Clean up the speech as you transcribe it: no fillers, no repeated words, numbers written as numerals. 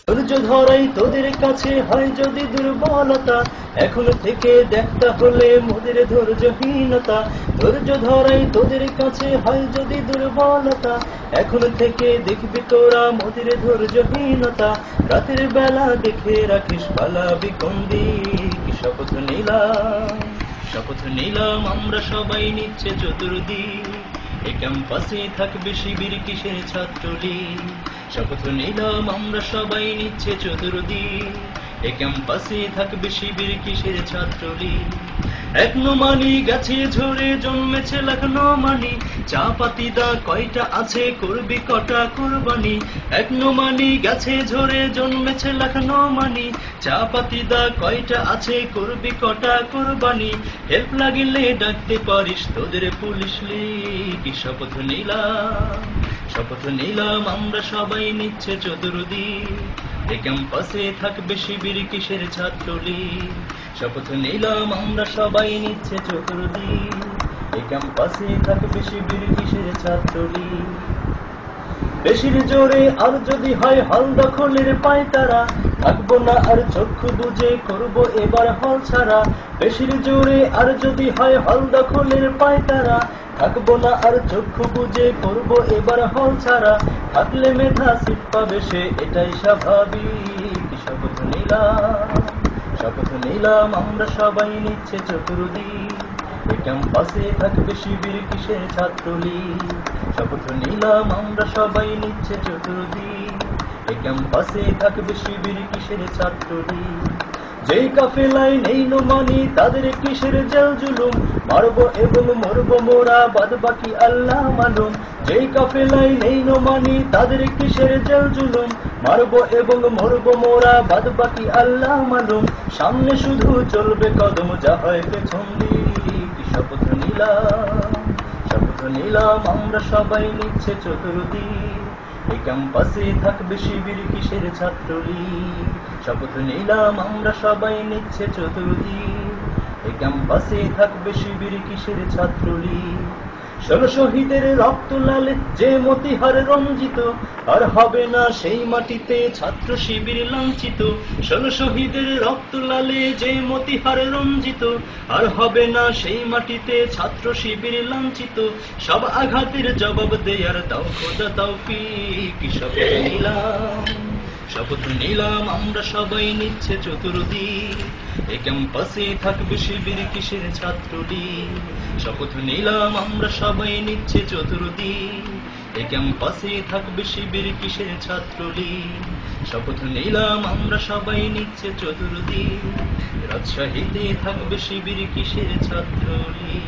ধৈর্য ধরাই তোদের কাছে হয় যদি দুর্বলতা, এখন থেকে দেখতে হলে মোদের ধৈর্যহীনতা। ধৈর্য ধরাই তোদের কাছে হয় যদি দুর্বলতা, এখন থেকে দেখবি তোরা মোদের ধৈর্যহীনতা। রাতের বেলা দেখে রাখিস পালাবি কোন দিক, শপথ নিলাম, শপথ নিলাম আমরা সবাই নিচ্ছে চতুর্দিক। এই ক্যাম্পাসে থাকবে শিবির কিসের ছাত্রলীগ, শপথ নিলাম আমরা সবাই নিচ্ছে চতুর্দিক। এই ক্যাম্পাসে থাকবে শিবির কিসের ছাত্রলীগ। এক নোমানি গেছে ঝরে জন্মেছে লাখ নোমানি, চা পাতি দা কয়টা আছে করবি কটা কুরবানি। এক নোমানি গেছে ঝরে জন্মেছে লাখ নোমানি, চা পাতি দা কয়টা আছে করবি কটা কুরবানি। হেল্প লাগিলে ডাকতে পারিস তোদের পুলিশ লীগ, শপথ নিলাম, শপথ নিলাম আমরা সবাই নিচ্ছে চতুর্দিক। এই ক্যাম্পাসে থাকবে শিবির কিসের ছাত্রলীগ, শপথ নিলাম আমরা সবাই নিচ্ছে চতুর্দিক। এই ক্যাম্পাসে থাকবে শিবির কিসের ছাত্রলীগ। বেশির জোরে আর যদি হয় হল দখলের পায়তারা, থাকবো না আর চক্ষু বুঝে করবো এবার হল ছাড়া। বেশির জোরে আর যদি হয় হল দখলের পায়তারা, থাকবো না আর চক্ষু বুঝে করবো এবার হল ছাড়া। থাকলে মেধা সিট পাবে সে এটাই স্বাভাবিক, শপথ নিলাম, শপথ নিলাম আমরা সবাই নিচ্ছে চতুর্দিক। এই ক্যাম্পাসে থাকবে শিবির কিসের ছাত্রলীগ, শপথ নিলাম আমরা সবাই নিচ্ছে চতুর্দিক। এই ক্যাম্পাসে থাকবে শিবির কিসের ছাত্রলীগ। যেই কাফেলায় নেই নোমানি তাদের কিসের জেল জুলুম, মারবো এবং মরবো মোরা বাদ বাকি আল্লাহ মালুম। যেই কাফেলায় নেই নোমানি তাদের কিসের জেল জুলুম, মারবো এবং মরবো মোরা বাদ বাকি আল্লাহ মালুম। সামনে শুধু চলবে কদম যা হয় পেছন দিক, শপথ নিলাম, শপথ নিলাম আমরা সবাই নিচ্ছে চতুর্দিক। এই ক্যাম্পাসে থাকবে শিবির কিসের ছাত্রলীগ, শপথ নিলাম আমরা সবাই নিচ্ছে চতুর্দিক। এই ক্যাম্পাসে থাকবে শিবির কিসের ছাত্রলীগ। ১৬ শহীদের রক্ত লালে যে মতিহার রঞ্জিত, আর হবে না সেই মাটিতে ছাত্র শিবির লাঞ্ছিত। ১৬ শহীদের রক্ত লালে যে মতিহার রঞ্জিত, আর হবে না সেই মাটিতে ছাত্র শিবির লাঞ্ছিত। সব আঘাতের জবাব দেয়ার দাও খোদা তৌফিক, শপথ নিলাম, শপথ নিলাম আমরা সবাই নিচ্ছে চতুর্দিক। এই ক্যাম্পাসে থাকবে শিবির কিসের ছাত্রলীগ, শপথ নিলাম আমরা সবাই নিচ্ছে চতুর্দিক। এই ক্যাম্পাসে থাকবে শিবির কিসের ছাত্রলীগ, শপথ নিলাম আমরা সবাই নিচ্ছে চতুর্দিক। রাজশাহীতে থাকবে শিবির কিসের ছাত্রলীগ।